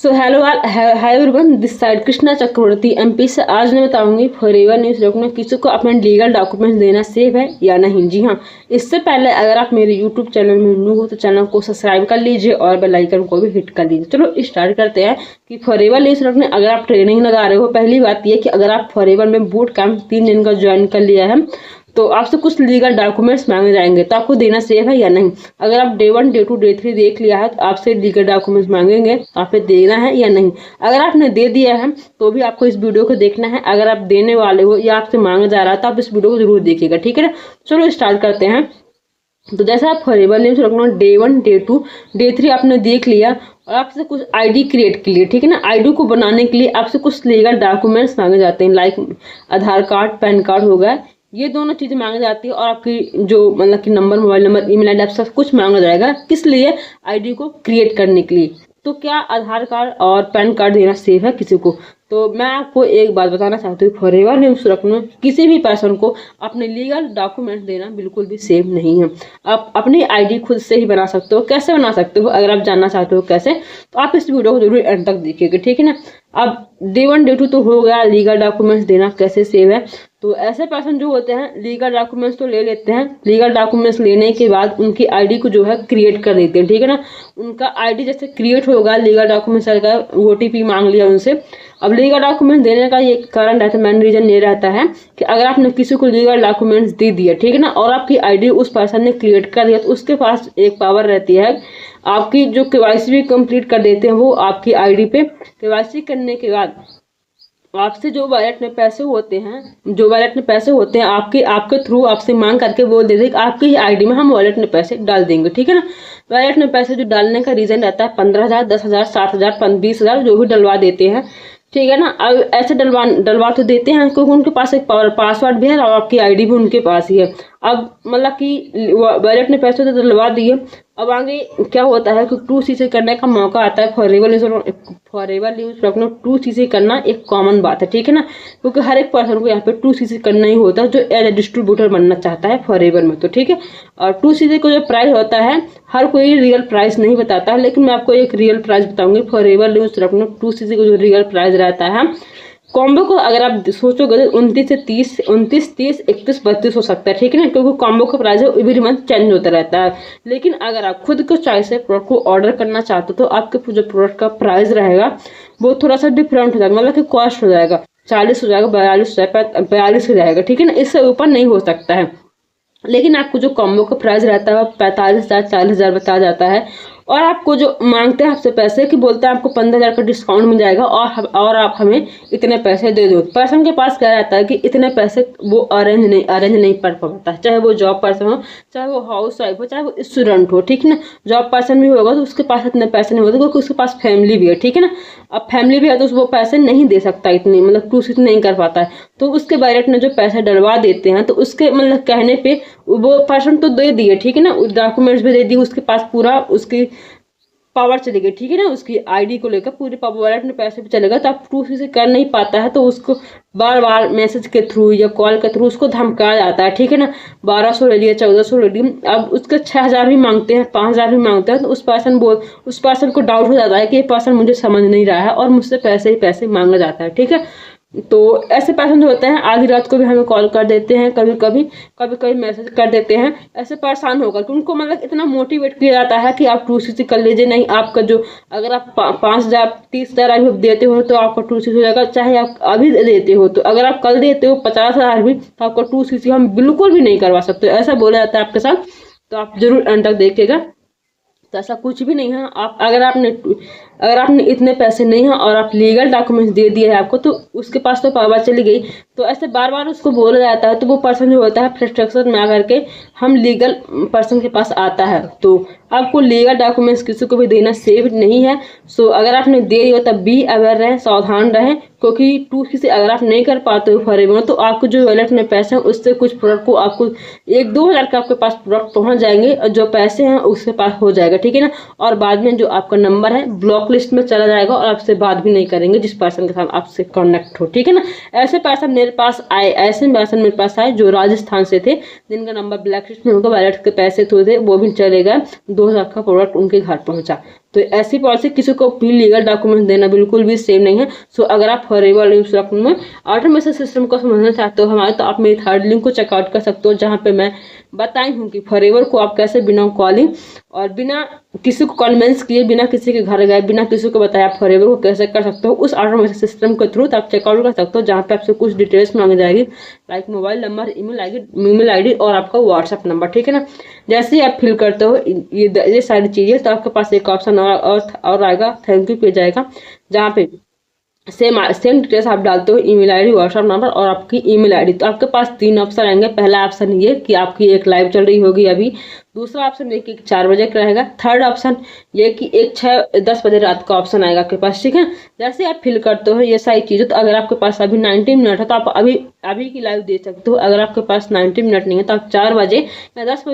So hello hi everyone, this side Krishna Chakraborty MP से। आज मैं बताऊंगी फॉरएवर न्यूज़ में किसी को अपने लीगल डॉक्यूमेंट्स देना सेफ है या नहीं। जी हाँ, इससे पहले अगर आप मेरे यूट्यूब चैनल में न्यू हो तो चैनल को सब्सक्राइब कर लीजिए और बेल आइकन को भी हिट कर लीजिए। चलो स्टार्ट करते हैं कि फॉरएवर न्यूज़ में अगर आप ट्रेनिंग लगा रहे हो, पहली बात यह कि अगर आप फॉरएवर में बूट कैंप 3 दिन का ज्वाइन कर लिया है तो आपसे कुछ लीगल डॉक्यूमेंट्स मांगे जाएंगे, तो आपको देना सेफ है या नहीं। अगर आप डे 1, डे 2, डे 3 देख लिया है तो आपसे लीगल डॉक्यूमेंट्स मांगेंगे, आपने देना है या नहीं। अगर आपने दे दिया है तो भी आपको इस वीडियो को देखना है। अगर आप देने वाले हो या आपसे मांगा जा रहा है तो आप इस वीडियो को जरूर देखिएगा, ठीक है ना। चलो स्टार्ट करते हैं। तो जैसे आप फॉरएवर न्यूज़ रखना डे 1, डे 2, डे 3 आपने देख लिया और आपसे कुछ आईडी क्रिएट के लिए, ठीक है ना, आईडी को बनाने के लिए आपसे कुछ लीगल डॉक्यूमेंट्स मांगे जाते हैं, लाइक आधार कार्ड, पैन कार्ड हो गया, ये दोनों चीज़ें मांगी जाती है। और आपकी जो मतलब कि number, mobile number, email ID, सब कुछ मांगा जाएगा। किस लिए? आईडी को क्रिएट करने के लिए। तो क्या आधार कार्ड और पैन कार्ड देना सेफ है किसी को? तो मैं आपको एक बात बताना चाहती हूँ, फॉरएवर न्यूज़ रखना किसी भी पर्सन को अपने लीगल डॉक्यूमेंट देना बिल्कुल भी सेफ नहीं है। आप अपनी आईडी खुद से ही बना सकते हो। कैसे बना सकते हो? अगर आप जानना चाहते हो कैसे, तो आप इस वीडियो को जरूर एंड तक देखिएगा, ठीक है ना। अब डे 1, डे 2 तो हो गया, लीगल डॉक्यूमेंट्स देना कैसे सेव है। तो ऐसे पर्सन जो होते हैं लीगल डॉक्यूमेंट्स तो ले लेते हैं, लीगल डॉक्यूमेंट्स लेने के बाद उनकी आईडी को जो है क्रिएट कर देते हैं, ठीक है ना। उनका आईडी जैसे क्रिएट होगा, लीगल डॉक्यूमेंट्स का ओटीपी मांग लिया उनसे। अब लीगल डॉक्यूमेंट्स देने का ये कारण रहता है, मेन रीजन ये रहता है कि अगर आपने किसी को लीगल डॉक्यूमेंट्स दे दिया, ठीक है ना, और आपकी आईडी उस पर्सन ने क्रिएट कर दिया, तो उसके पास एक पावर रहती है, आपकी जो केवाईसी भी कंप्लीट कर देते हैं वो आपकी आईडी पे। केवाईसी करने के बाद आपसे जो वॉलेट में पैसे होते हैं, आपके थ्रू आपसे मांग करके बोल देते हैं कि आपकी ही आईडी में हम वॉलेट में पैसे डाल देंगे, ठीक है ना। वॉलेट में पैसे जो डालने का रीजन रहता है 15,000, 10,000, 7,000, 20,000 जो भी डलवा देते हैं, ठीक है ना। अब ऐसे डलवा तो देते हैं क्योंकि उनके पास एक पासवर्ड भी है और आपकी आईडी भी उनके पास ही है। अब मतलब कि वॉलेट में पैसे तो डलवा दिए, अब आगे क्या होता है कि 2CC करने का मौका आता है। फॉरएवर न्यूज़ रखना 2CC करना एक कॉमन बात है, ठीक है ना, क्योंकि हर एक पर्सन को यहाँ पे 2CC करना ही होता है जो एज ए डिस्ट्रीब्यूटर बनना चाहता है फॉरएवर में, तो ठीक है। और 2CC को जो प्राइस होता है, हर कोई रियल प्राइस नहीं बताता है, लेकिन मैं आपको एक रियल प्राइस बताऊंगी। फॉरएवर न्यूज़ रखना 2CC को जो रियल प्राइस रहता है, कॉम्बो को अगर आप सोचोगे तो 29 से 30, 29, 30, 31, 32 हो सकता है, ठीक है ना, क्योंकि कॉम्बो का प्राइस एवरी मंथ चेंज होता रहता है। लेकिन अगर आप खुद को चॉइस से प्रोडक्ट को ऑर्डर करना चाहते हो तो आपके जो प्रोडक्ट का प्राइस रहेगा वो थोड़ा सा डिफरेंट हो जाएगा, मतलब कि कॉस्ट हो जाएगा, 40 हो जाएगा, 42 हो जाएगा, ठीक है ना, इससे ऊपर नहीं हो सकता है। लेकिन आपको जो कॉम्बो का प्राइस रहता है 45,000, 40,000 बताया जाता है। और आपको जो मांगते हैं आपसे पैसे कि बोलते हैं आपको 15,000 का डिस्काउंट मिल जाएगा और आप हमें इतने पैसे दे दो। पर्सन के पास क्या रहता है कि इतने पैसे वो अरेंज नहीं कर पाता, चाहे वो जॉब पर्सन हो, चाहे वो हाउस वाइफ हो, चाहे वो स्टूडेंट हो, ठीक है ना। जॉब पर्सन भी होगा तो उसके पास इतने पैसे नहीं होते क्योंकि उसके पास फैमिली भी है, ठीक है ना। अब फैमिली भी है तो वो पैसे नहीं दे सकता इतने, मतलब 2CC नहीं कर पाता है, तो उसके वॉलेट में जो पैसे डलवा देते हैं तो उसके मतलब कहने पे वो पर्सन तो दे दिए, ठीक है ना, डॉक्यूमेंट्स भी दे दिए, उसके पास पूरा उसकी पावर चली गई, ठीक है ना, उसकी आईडी को लेकर पूरी पावर वॉलेट में पैसे भी चलेगा। तो आप 2CC कर नहीं पाता है तो उसको बार बार मैसेज के थ्रू या कॉल के थ्रू उसको धमकाया जाता है, ठीक है ना। 1200 ले लिए, 1400 ले लिए, अब उसके 6,000 भी मांगते हैं, 5,000 भी मांगते हैं, तो उस पर्सन को डाउट हो जाता है कि ये पर्सन मुझे समझ नहीं रहा है और मुझसे पैसे ही पैसे मांगा जाता है, ठीक है। तो ऐसे पर्सन जो होते हैं आधी रात को भी हमें कॉल कर देते हैं, कभी कभी मैसेज कर देते हैं, ऐसे परेशान होकर कि उनको मतलब इतना मोटिवेट किया जाता है कि आप 2CC कर लीजिए। नहीं, आपका जो अगर आप 5,000, 30,000 अभी देते हो तो आपका 2CC हो जाएगा, चाहे आप अभी देते हो, तो अगर आप कल देते हो 50,000 भी तो आपका 2CC हम बिल्कुल भी नहीं करवा सकते, ऐसा बोला जाता है आपके साथ। तो आप जरूर अंत तक देखिएगा, तो ऐसा कुछ भी नहीं है। आप अगर आपने इतने पैसे नहीं है और आप लीगल डॉक्यूमेंट्स दे दिए है आपको, तो उसके पास तो पावर चली गई। तो ऐसे बार बार उसको बोला जाता है, तो वो पर्सन जो होता है फ्रस्ट्रेशन में आकर के हम लीगल पर्सन के पास आता है। तो आपको लीगल डॉक्यूमेंट्स किसी को भी देना सेफ नहीं है। सो अगर आपने दे दिया तब भी अवेयर रहें, सावधान रहें, क्योंकि 2CC अगर आप नहीं कर पाते हो फॉरएवर तो आपको जो वॉलेट में पैसे हैं उससे कुछ प्रोडक्ट को आपको 1-2 हज़ार का आपके पास प्रोडक्ट पहुंच जाएंगे और जो पैसे हैं उसके पास हो जाएगा, ठीक है ना। और बाद में जो आपका नंबर है ब्लॉक लिस्ट में चला जाएगा और आपसे बात भी नहीं करेंगे जिस पर्सन के साथ आपसे कॉन्टेक्ट हो, ठीक है ना। ऐसे पर्सन मेरे पास आए जो राजस्थान से थे, जिनका नंबर ब्लैक लिस्ट में होगा, वॉलेट के पैसे थे वो भी चले गए, 2,000 का प्रोडक्ट उनके घर पहुंचा। तो ऐसी पॉलिसी किसी को भी लीगल डॉक्यूमेंट देना बिल्कुल भी सेम नहीं है। सो अगर आप फॉरएवर लाइफ इंश्योरेंस में ऑटोमेशन सिस्टम को समझना चाहते हो हमारे, तो आप मेरी थर्ड लिंक को चेकआउट कर सकते हो, जहाँ पे मैं बताई हूँ कि फॉरएवर को आप कैसे बिना कॉलिंग और बिना किसी को कन्वेंस किए, बिना किसी के घर गए, बिना किसी को बताया आप फॉरएवर को कैसे कर सकते हो उस ऑटोमेशन सिस्टम के थ्रू। तो आप चेकआउट कर सकते हो, जहाँ पे आपसे कुछ डिटेल्स मांगी जाएगी, like mobile number, email ID और आपका व्हाट्सएप नंबर, ठीक है ना। जैसे ही आप फिल करते हो ये सारी चीज़ें, तो आपके पास एक ऑप्शन और आएगा, थैंक यू पेज आएगा, जहाँ पे सेम डिटेल्स आप डालते हो, ईमेल आईडी, व्हाट्सएप नंबर और आपकी ईमेल आईडी। तो आपके पास 3 ऑप्शन आएंगे। पहला ऑप्शन ये कि आपकी एक लाइव चल रही होगी अभी, दूसरा ऑप्शन ये कि 4 बजे का रहेगा, थर्ड ऑप्शन ये कि 10 बजे रात का ऑप्शन आएगा आपके पास, ठीक है। जैसे आप फिल करते हो ये सारी चीज़ें, तो अगर आपके पास अभी 90 मिनट है तो आप अभी की लाइव दे सकते हो। अगर आपके पास 90 मिनट नहीं है तो आप 4 बजे या 10 बजे